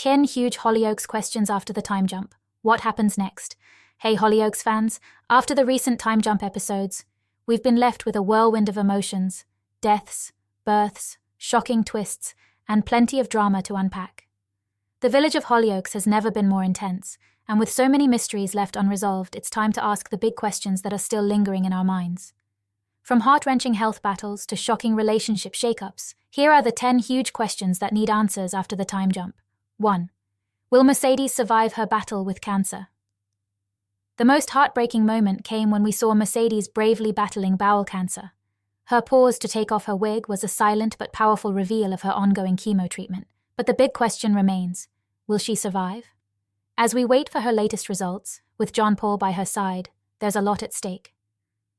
10 huge Hollyoaks questions after the time jump. What happens next? Hey Hollyoaks fans, after the recent time jump episodes, we've been left with a whirlwind of emotions, deaths, births, shocking twists, and plenty of drama to unpack. The village of Hollyoaks has never been more intense, and with so many mysteries left unresolved, it's time to ask the big questions that are still lingering in our minds. From heart-wrenching health battles to shocking relationship shakeups, here are the 10 huge questions that need answers after the time jump. 1. Will Mercedes survive her battle with cancer? The most heartbreaking moment came when we saw Mercedes bravely battling bowel cancer. Her pause to take off her wig was a silent but powerful reveal of her ongoing chemo treatment. But the big question remains, will she survive? As we wait for her latest results, with John Paul by her side, there's a lot at stake.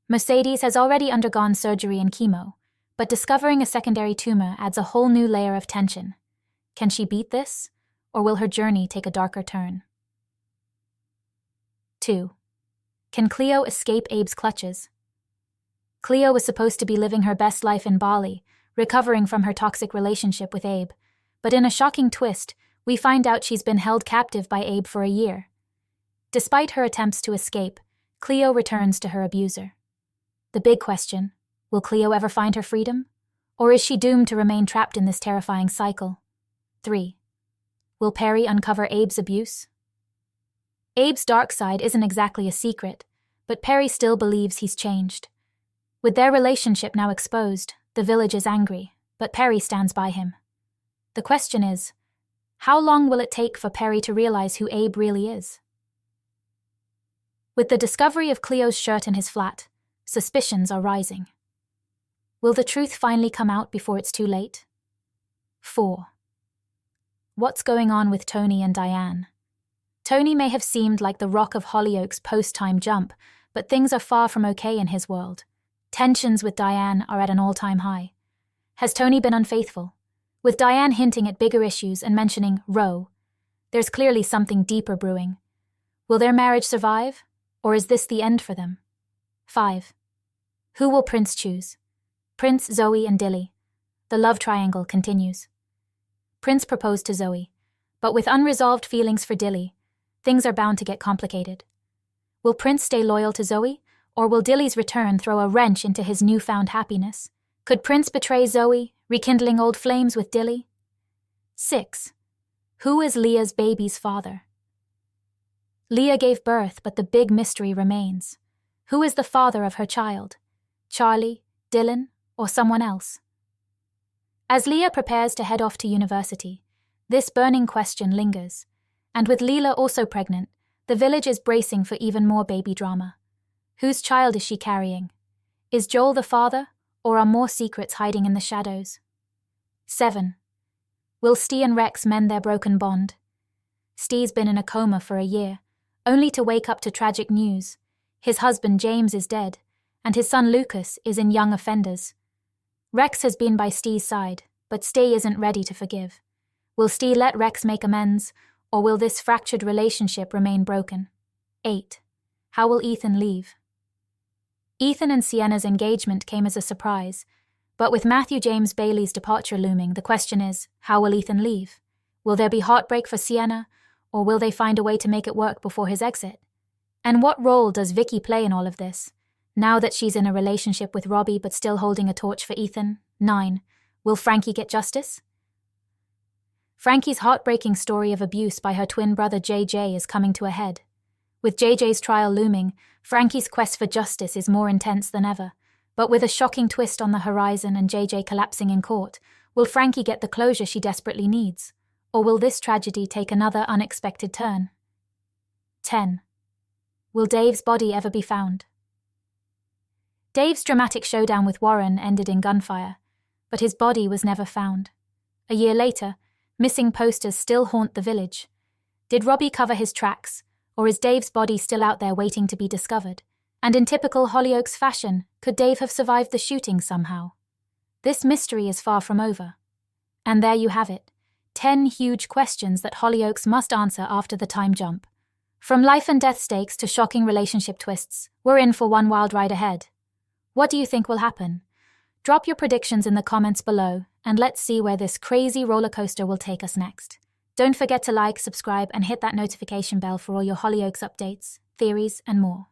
Mercedes has already undergone surgery and chemo, but discovering a secondary tumor adds a whole new layer of tension. Can she beat this, or will her journey take a darker turn? 2. Can Cleo escape Abes' clutches? Cleo was supposed to be living her best life in Bali, recovering from her toxic relationship with Abe, but in a shocking twist, we find out she's been held captive by Abe for a year. Despite her attempts to escape, Cleo returns to her abuser. The big question, will Cleo ever find her freedom? Or is she doomed to remain trapped in this terrifying cycle? 3. Will Perry uncover Abe's abuse? Abe's dark side isn't exactly a secret, but Perry still believes he's changed. With their relationship now exposed, the village is angry, but Perry stands by him. The question is, how long will it take for Perry to realize who Abe really is? With the discovery of Cleo's shirt in his flat, suspicions are rising. Will the truth finally come out before it's too late? 4. What's going on with Tony and Diane? Tony may have seemed like the rock of Hollyoaks' post-time jump, but things are far from okay in his world. Tensions with Diane are at an all-time high. Has Tony been unfaithful? With Diane hinting at bigger issues and mentioning Roe, there's clearly something deeper brewing. Will their marriage survive, or is this the end for them? 5. Who will Prince choose? Prince, Zoe, and Dilly. The love triangle continues. Prince proposed to Zoe, but with unresolved feelings for Dilly, things are bound to get complicated. Will Prince stay loyal to Zoe, or will Dilly's return throw a wrench into his newfound happiness? Could Prince betray Zoe, rekindling old flames with Dilly? 6. Who is Leah's baby's father? Leah gave birth, but the big mystery remains. Who is the father of her child? Charlie, Dylan, or someone else? As Leah prepares to head off to university, this burning question lingers. And with Leela also pregnant, the village is bracing for even more baby drama. Whose child is she carrying? Is Joel the father, or are more secrets hiding in the shadows? 7. Will Ste and Rex mend their broken bond? Ste's been in a coma for a year, only to wake up to tragic news. His husband James is dead, and his son Lucas is in young offenders. Rex has been by Ste's side, but Ste isn't ready to forgive. Will Ste let Rex make amends, or will this fractured relationship remain broken? 8. How will Ethan leave? Ethan and Sienna's engagement came as a surprise, but with Matthew James Bailey's departure looming, the question is, how will Ethan leave? Will there be heartbreak for Sienna, or will they find a way to make it work before his exit? And what role does Vicky play in all of this, now that she's in a relationship with Robbie but still holding a torch for Ethan? 9. Will Frankie get justice? Frankie's heartbreaking story of abuse by her twin brother JJ is coming to a head. With JJ's trial looming, Frankie's quest for justice is more intense than ever. But with a shocking twist on the horizon and JJ collapsing in court, will Frankie get the closure she desperately needs? Or will this tragedy take another unexpected turn? 10. Will Dave's body ever be found? Dave's dramatic showdown with Warren ended in gunfire, but his body was never found. A year later, missing posters still haunt the village. Did Robbie cover his tracks, or is Dave's body still out there waiting to be discovered? And in typical Hollyoaks fashion, could Dave have survived the shooting somehow? This mystery is far from over. And there you have it, 10 huge questions that Hollyoaks must answer after the time jump. From life and death stakes to shocking relationship twists, we're in for one wild ride ahead. What do you think will happen? Drop your predictions in the comments below, and let's see where this crazy roller coaster will take us next. Don't forget to like, subscribe, and hit that notification bell for all your Hollyoaks updates, theories, and more.